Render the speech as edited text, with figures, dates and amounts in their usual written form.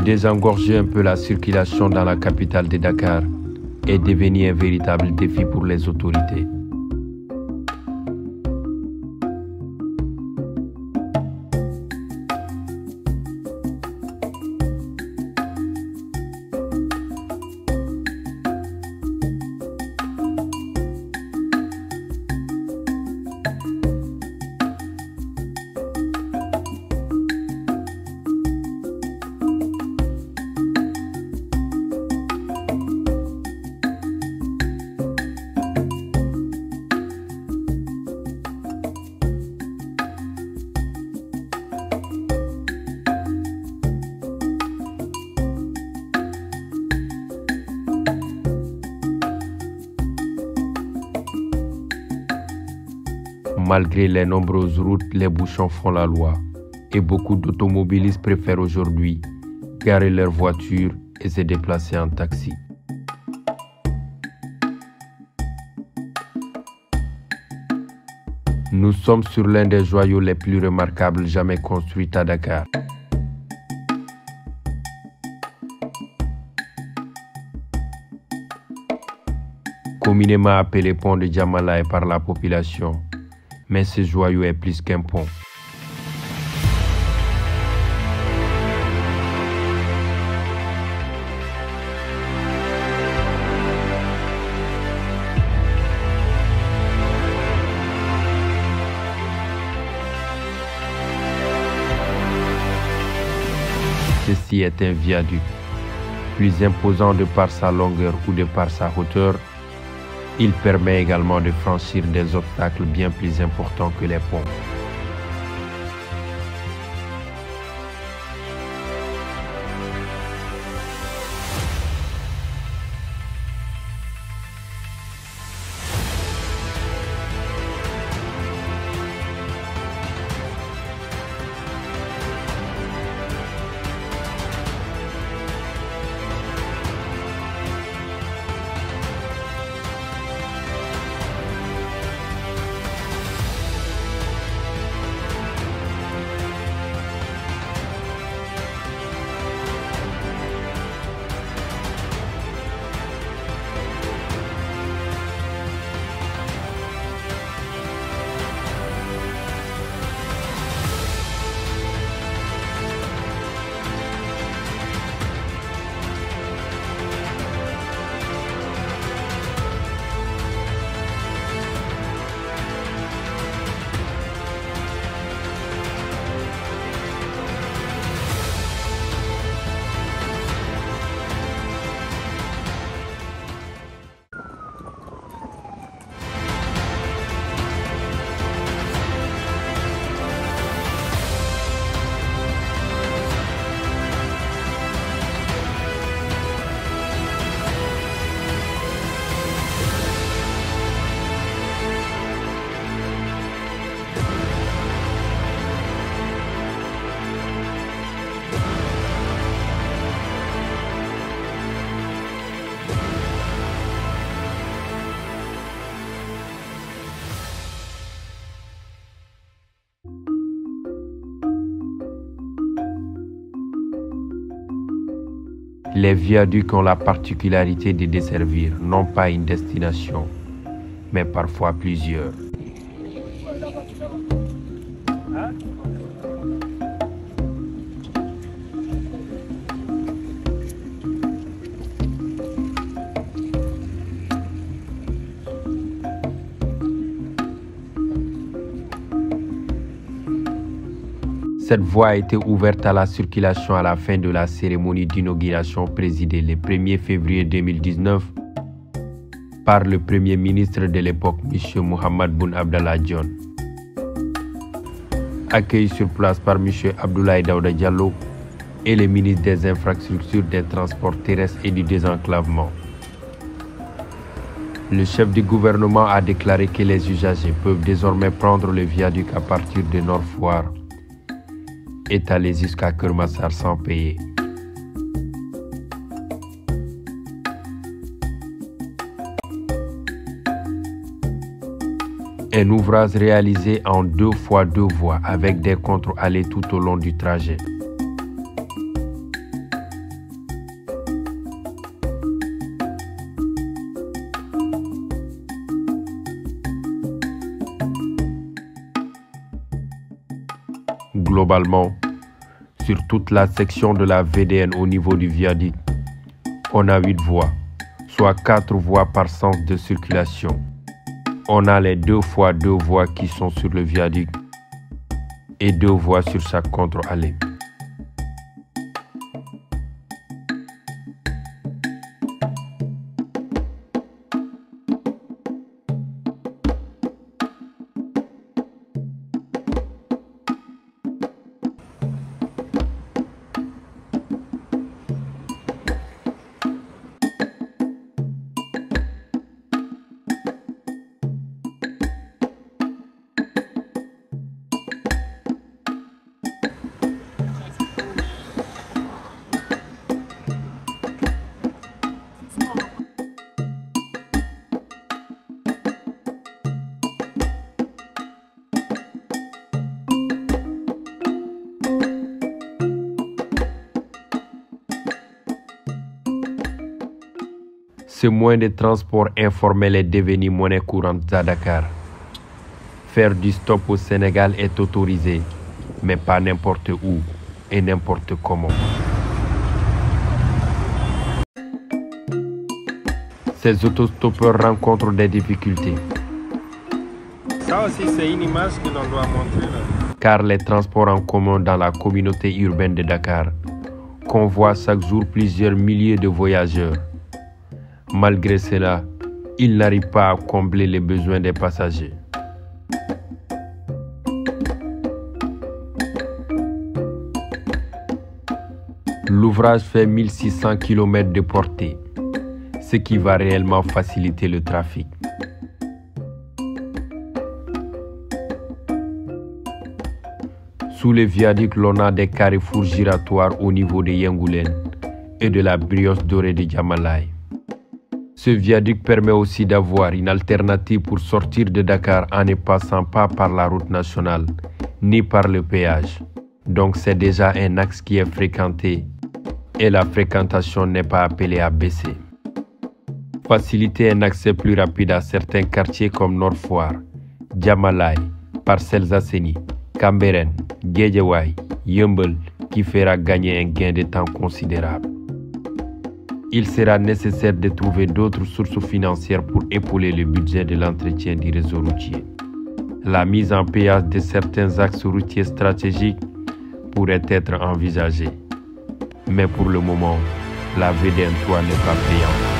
Désengorger un peu la circulation dans la capitale de Dakar est devenu un véritable défi pour les autorités. Malgré les nombreuses routes, les bouchons font la loi et beaucoup d'automobilistes préfèrent aujourd'hui garer leur voiture et se déplacer en taxi. Nous sommes sur l'un des joyaux les plus remarquables jamais construits à Dakar. Communément appelé pont de Djamalaye par la population, mais ce joyau est plus qu'un pont. Ceci est un viaduc, plus imposant de par sa longueur ou de par sa hauteur. Il permet également de franchir des obstacles bien plus importants que les ponts. Les viaducs ont la particularité de desservir non pas une destination, mais parfois plusieurs. Cette voie a été ouverte à la circulation à la fin de la cérémonie d'inauguration présidée le 1er février 2019 par le Premier ministre de l'époque, M. Mohamed Boun Abdallah Dionne. Accueilli sur place par M. Abdoulaye Daouda Diallo et le ministre des Infrastructures, des Transports terrestres et du Désenclavement. Le chef du gouvernement a déclaré que les usagers peuvent désormais prendre le viaduc à partir de Nord Foire et aller jusqu'à Keur Massar sans payer. Un ouvrage réalisé en 2 fois 2 voies avec des contre-allées tout au long du trajet. globalement, sur toute la section de la VDN au niveau du viaduc, on a 8 voies, soit 4 voies par sens de circulation. On a les 2 fois 2 voies qui sont sur le viaduc et 2 voies sur chaque contre-allée. Ce moyen de transport informel est devenu monnaie courante à Dakar. Faire du stop au Sénégal est autorisé, mais pas n'importe où et n'importe comment. Ces autostoppeurs rencontrent des difficultés. Ça aussi, c'est une image que l'on doit montrer là. Car les transports en commun dans la communauté urbaine de Dakar convoient chaque jour plusieurs milliers de voyageurs. Malgré cela, ils n'arrivent pas à combler les besoins des passagers. L'ouvrage fait 1600 km de portée, ce qui va réellement faciliter le trafic. Sous le viaduc, l'on a des carrefours giratoires au niveau de Yengoulen et de la brioche dorée de Djamalaye. Ce viaduc permet aussi d'avoir une alternative pour sortir de Dakar en ne passant pas par la route nationale ni par le péage. Donc c'est déjà un axe qui est fréquenté et la fréquentation n'est pas appelée à baisser. Faciliter un accès plus rapide à certains quartiers comme Nord Foire, Djamalaye, Parcelles Assainies, Cambérène, Guédiawaye, Yeumbeul qui fera gagner un gain de temps considérable. Il sera nécessaire de trouver d'autres sources financières pour épauler le budget de l'entretien du réseau routier. La mise en péage de certains axes routiers stratégiques pourrait être envisagée. Mais pour le moment, la VDN3 n'est pas payante.